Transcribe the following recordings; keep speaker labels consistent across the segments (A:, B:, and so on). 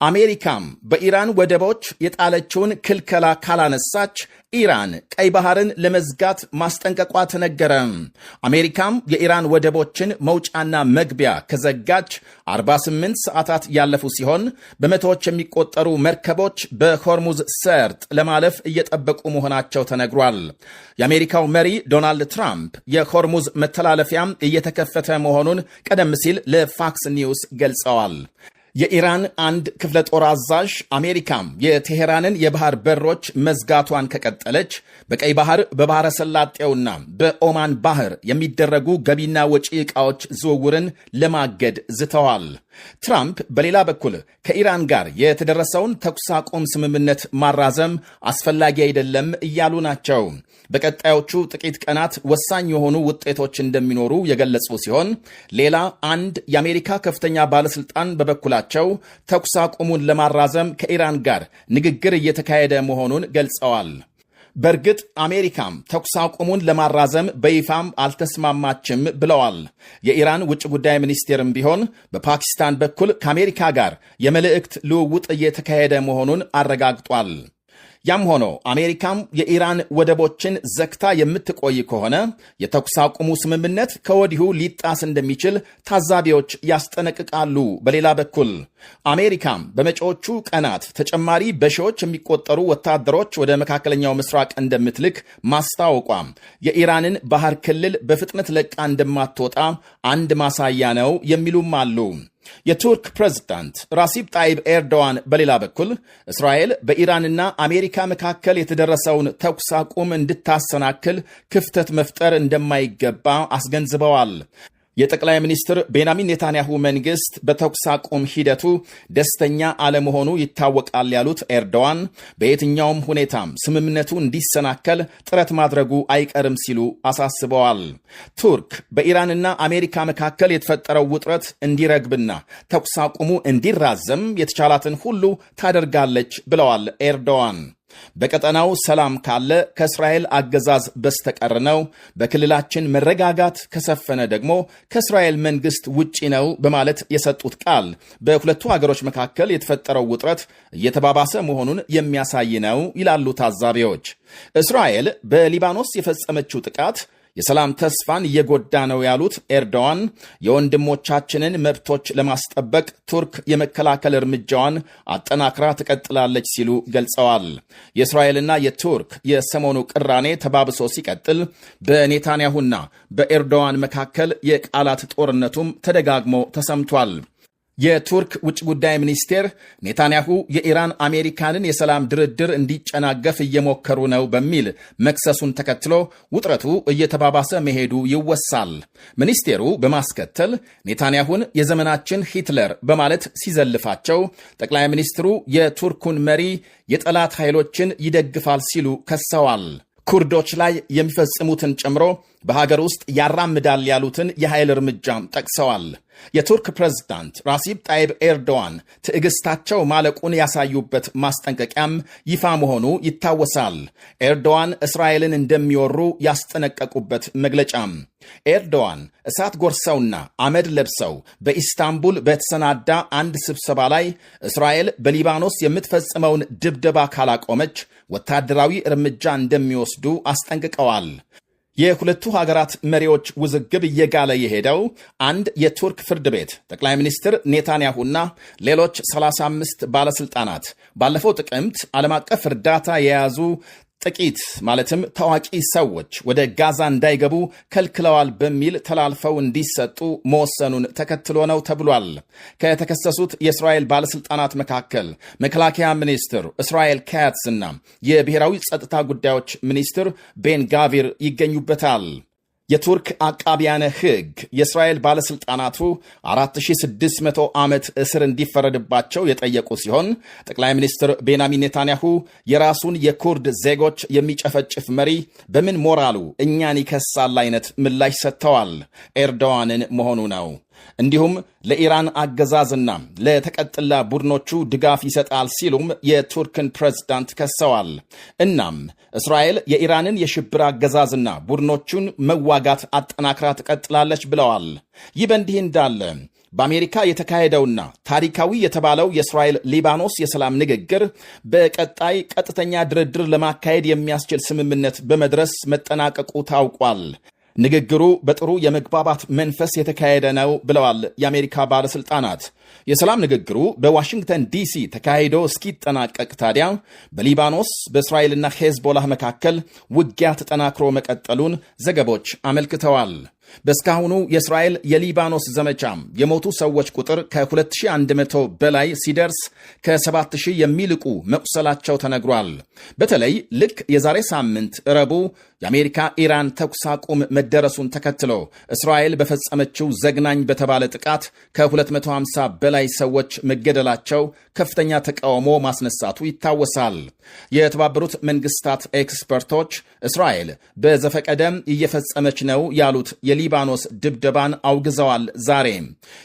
A: አሜሪካም በኢራን ወደቦች የጣለችውን ክልከላ ካላነሳች ኢራን ቀይ ባህርን ለመዝጋት ማስጠንቀቋ ተነገረ። አሜሪካም የኢራን ወደቦችን መውጫና መግቢያ ከዘጋች 48 ሰዓታት ያለፉ ሲሆን በመቶዎች የሚቆጠሩ መርከቦች በሆርሙዝ ሰርጥ ለማለፍ እየጠበቁ መሆናቸው ተነግሯል። የአሜሪካው መሪ ዶናልድ ትራምፕ የሆርሙዝ መተላለፊያም እየተከፈተ መሆኑን ቀደም ሲል ለፋክስ ኒውስ ገልጸዋል። የኢራን አንድ ክፍለ ጦር አዛዥ አሜሪካም የቴሄራንን የባህር በሮች መዝጋቷን ከቀጠለች በቀይ ባህር በባህረ ሰላጤውና በኦማን ባህር የሚደረጉ ገቢና ወጪ ዕቃዎች ዝውውርን ለማገድ ዝተዋል። ትራምፕ በሌላ በኩል ከኢራን ጋር የተደረሰውን ተኩስ አቁም ስምምነት ማራዘም አስፈላጊ አይደለም እያሉ ናቸው። በቀጣዮቹ ጥቂት ቀናት ወሳኝ የሆኑ ውጤቶች እንደሚኖሩ የገለጹ ሲሆን ሌላ አንድ የአሜሪካ ከፍተኛ ባለስልጣን በበኩላቸው ተኩስ አቁሙን ለማራዘም ከኢራን ጋር ንግግር እየተካሄደ መሆኑን ገልጸዋል። በእርግጥ አሜሪካም ተኩስ አቁሙን ለማራዘም በይፋም አልተስማማችም ብለዋል። የኢራን ውጭ ጉዳይ ሚኒስቴርም ቢሆን በፓኪስታን በኩል ከአሜሪካ ጋር የመልእክት ልውውጥ እየተካሄደ መሆኑን አረጋግጧል። ያም ሆኖ አሜሪካም የኢራን ወደቦችን ዘግታ የምትቆይ ከሆነ የተኩስ አቁሙ ስምምነት ከወዲሁ ሊጣስ እንደሚችል ታዛቢዎች ያስጠነቅቃሉ። በሌላ በኩል አሜሪካም በመጪዎቹ ቀናት ተጨማሪ በሺዎች የሚቆጠሩ ወታደሮች ወደ መካከለኛው ምስራቅ እንደምትልክ ማስታወቋም የኢራንን ባህር ክልል በፍጥነት ለቃ እንደማትወጣ አንድ ማሳያ ነው የሚሉም አሉ። የቱርክ ፕሬዝዳንት ራሲብ ጣይብ ኤርዶዋን በሌላ በኩል እስራኤል በኢራንና አሜሪካ መካከል የተደረሰውን ተኩስ አቁም እንድታሰናክል ክፍተት መፍጠር እንደማይገባ አስገንዝበዋል። የጠቅላይ ሚኒስትር ቤንያሚን ኔታንያሁ መንግስት በተኩስ አቁም ሂደቱ ደስተኛ አለመሆኑ ይታወቃል ያሉት ኤርዶዋን በየትኛውም ሁኔታም ስምምነቱ እንዲሰናከል ጥረት ማድረጉ አይቀርም ሲሉ አሳስበዋል። ቱርክ በኢራንና አሜሪካ መካከል የተፈጠረው ውጥረት እንዲረግብና ተኩስ አቁሙ እንዲራዘም የተቻላትን ሁሉ ታደርጋለች ብለዋል ኤርዶዋን። በቀጠናው ሰላም ካለ ከእስራኤል አገዛዝ በስተቀር ነው፣ በክልላችን መረጋጋት ከሰፈነ ደግሞ ከእስራኤል መንግስት ውጪ ነው በማለት የሰጡት ቃል በሁለቱ ሀገሮች መካከል የተፈጠረው ውጥረት እየተባባሰ መሆኑን የሚያሳይ ነው ይላሉ ታዛቢዎች። እስራኤል በሊባኖስ የፈጸመችው ጥቃት የሰላም ተስፋን እየጎዳ ነው ያሉት ኤርዶዋን የወንድሞቻችንን መብቶች ለማስጠበቅ ቱርክ የመከላከል እርምጃዋን አጠናክራ ትቀጥላለች ሲሉ ገልጸዋል። የእስራኤልና የቱርክ የሰሞኑ ቅራኔ ተባብሶ ሲቀጥል በኔታንያሁና በኤርዶዋን መካከል የቃላት ጦርነቱም ተደጋግሞ ተሰምቷል። የቱርክ ውጭ ጉዳይ ሚኒስቴር ኔታንያሁ የኢራን አሜሪካንን የሰላም ድርድር እንዲጨናገፍ እየሞከሩ ነው በሚል መክሰሱን ተከትሎ ውጥረቱ እየተባባሰ መሄዱ ይወሳል። ሚኒስቴሩ በማስከተል ኔታንያሁን የዘመናችን ሂትለር በማለት ሲዘልፋቸው፣ ጠቅላይ ሚኒስትሩ የቱርኩን መሪ የጠላት ኃይሎችን ይደግፋል ሲሉ ከሰዋል። ኩርዶች ላይ የሚፈጽሙትን ጨምሮ በሀገር ውስጥ ያራምዳል ያሉትን የኃይል እርምጃም ጠቅሰዋል። የቱርክ ፕሬዝዳንት ራሲብ ጣይብ ኤርዶዋን ትዕግስታቸው ማለቁን ያሳዩበት ማስጠንቀቂያም ይፋ መሆኑ ይታወሳል። ኤርዶዋን እስራኤልን እንደሚወሩ ያስጠነቀቁበት መግለጫም ኤርዶዋን እሳት ጎርሰውና አመድ ለብሰው በኢስታንቡል በተሰናዳ አንድ ስብሰባ ላይ እስራኤል በሊባኖስ የምትፈጽመውን ድብደባ ካላቆመች ወታደራዊ እርምጃ እንደሚወስዱ አስጠንቅቀዋል። የሁለቱ ሀገራት መሪዎች ውዝግብ እየጋለ የሄደው አንድ የቱርክ ፍርድ ቤት ጠቅላይ ሚኒስትር ኔታንያሁና ሌሎች 35 ባለስልጣናት ባለፈው ጥቅምት ዓለም አቀፍ እርዳታ የያዙ ጥቂት ማለትም ታዋቂ ሰዎች ወደ ጋዛ እንዳይገቡ ከልክለዋል በሚል ተላልፈው እንዲሰጡ መወሰኑን ተከትሎ ነው ተብሏል። ከተከሰሱት የእስራኤል ባለስልጣናት መካከል መከላከያ ሚኒስትር እስራኤል ካትስ እና የብሔራዊ ጸጥታ ጉዳዮች ሚኒስትር ቤን ጋቪር ይገኙበታል። የቱርክ አቃቢያነ ሕግ የእስራኤል ባለሥልጣናቱ 4600 ዓመት እስር እንዲፈረድባቸው የጠየቁ ሲሆን ጠቅላይ ሚኒስትር ቤንያሚን ኔታንያሁ የራሱን የኩርድ ዜጎች የሚጨፈጭፍ መሪ በምን ሞራሉ እኛን ይከሳል አይነት ምላሽ ሰጥተዋል። ኤርዶዋንን መሆኑ ነው። እንዲሁም ለኢራን አገዛዝና ለተቀጥላ ቡድኖቹ ድጋፍ ይሰጣል ሲሉም የቱርክን ፕሬዝዳንት ከሰዋል። እናም እስራኤል የኢራንን የሽብር አገዛዝና ቡድኖቹን መዋጋት አጠናክራ ትቀጥላለች ብለዋል። ይህ በእንዲህ እንዳለ በአሜሪካ የተካሄደውና ታሪካዊ የተባለው የእስራኤል ሊባኖስ የሰላም ንግግር በቀጣይ ቀጥተኛ ድርድር ለማካሄድ የሚያስችል ስምምነት በመድረስ መጠናቀቁ ታውቋል። ንግግሩ በጥሩ የመግባባት መንፈስ የተካሄደ ነው ብለዋል የአሜሪካ ባለሥልጣናት። የሰላም ንግግሩ በዋሽንግተን ዲሲ ተካሂዶ እስኪጠናቀቅ ታዲያ በሊባኖስ በእስራኤልና ሄዝቦላህ መካከል ውጊያ ተጠናክሮ መቀጠሉን ዘገቦች አመልክተዋል። በእስካሁኑ የእስራኤል የሊባኖስ ዘመቻም የሞቱ ሰዎች ቁጥር ከ2100 በላይ ሲደርስ ከ7000 የሚልቁ መቁሰላቸው ተነግሯል። በተለይ ልክ የዛሬ ሳምንት ረቡዕ የአሜሪካ ኢራን ተኩስ አቁም መደረሱን ተከትሎ እስራኤል በፈጸመችው ዘግናኝ በተባለ ጥቃት ከ250 በላይ ሰዎች መገደላቸው ከፍተኛ ተቃውሞ ማስነሳቱ ይታወሳል። የተባበሩት መንግስታት ኤክስፐርቶች እስራኤል በዘፈቀደም እየፈጸመች ነው ያሉት የሊባኖስ ድብደባን አውግዘዋል። ዛሬ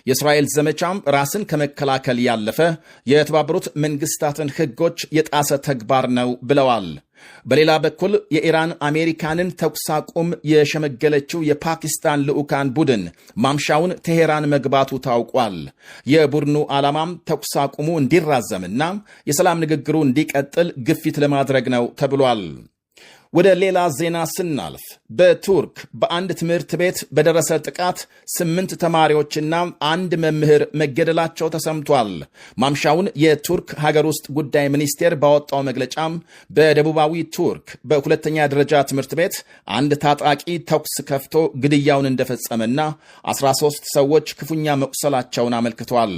A: የእስራኤል ዘመቻም ራስን ከመከላከል ያለፈ የተባበሩት መንግስታትን ሕጎች የጣሰ ተግባር ነው ብለዋል። በሌላ በኩል የኢራን አሜሪካንን ተኩስ አቁም የሸመገለችው የፓኪስታን ልዑካን ቡድን ማምሻውን ቴሄራን መግባቱ ታውቋል። የቡድኑ ዓላማም ተኩስ አቁሙ እንዲራዘምና የሰላም ንግግሩ እንዲቀጥል ግፊት ለማድረግ ነው ተብሏል። ወደ ሌላ ዜና ስናልፍ በቱርክ በአንድ ትምህርት ቤት በደረሰ ጥቃት 8 ተማሪዎችና አንድ መምህር መገደላቸው ተሰምቷል። ማምሻውን የቱርክ ሀገር ውስጥ ጉዳይ ሚኒስቴር ባወጣው መግለጫም በደቡባዊ ቱርክ በሁለተኛ ደረጃ ትምህርት ቤት አንድ ታጣቂ ተኩስ ከፍቶ ግድያውን እንደፈጸመና 13 ሰዎች ክፉኛ መቁሰላቸውን አመልክቷል።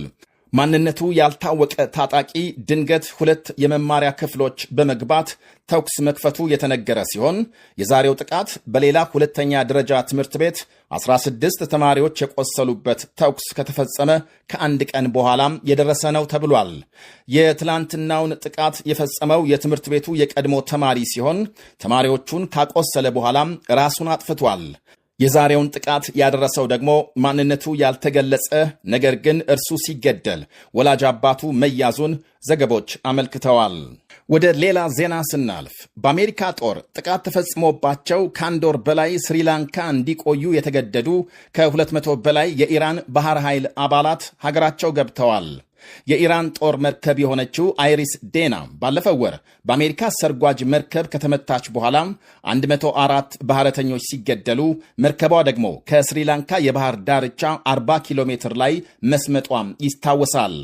A: ማንነቱ ያልታወቀ ታጣቂ ድንገት 2 የመማሪያ ክፍሎች በመግባት ተኩስ መክፈቱ የተነገረ ሲሆን የዛሬው ጥቃት በሌላ ሁለተኛ ደረጃ ትምህርት ቤት 16 ተማሪዎች የቆሰሉበት ተኩስ ከተፈጸመ ከአንድ ቀን በኋላም የደረሰ ነው ተብሏል። የትላንትናውን ጥቃት የፈጸመው የትምህርት ቤቱ የቀድሞ ተማሪ ሲሆን ተማሪዎቹን ካቆሰለ በኋላም ራሱን አጥፍቷል። የዛሬውን ጥቃት ያደረሰው ደግሞ ማንነቱ ያልተገለጸ ነገር ግን እርሱ ሲገደል ወላጅ አባቱ መያዙን ዘገቦች አመልክተዋል። ወደ ሌላ ዜና ስናልፍ በአሜሪካ ጦር ጥቃት ተፈጽሞባቸው ከአንድ ወር በላይ ስሪላንካ እንዲቆዩ የተገደዱ ከ200 በላይ የኢራን ባህር ኃይል አባላት ሀገራቸው ገብተዋል። የኢራን ጦር መርከብ የሆነችው አይሪስ ዴና ባለፈው ወር በአሜሪካ ሰርጓጅ መርከብ ከተመታች በኋላ 104 ባህረተኞች ሲገደሉ መርከቧ ደግሞ ከስሪላንካ የባህር ዳርቻ 40 ኪሎ ሜትር ላይ መስመጧም ይታወሳል።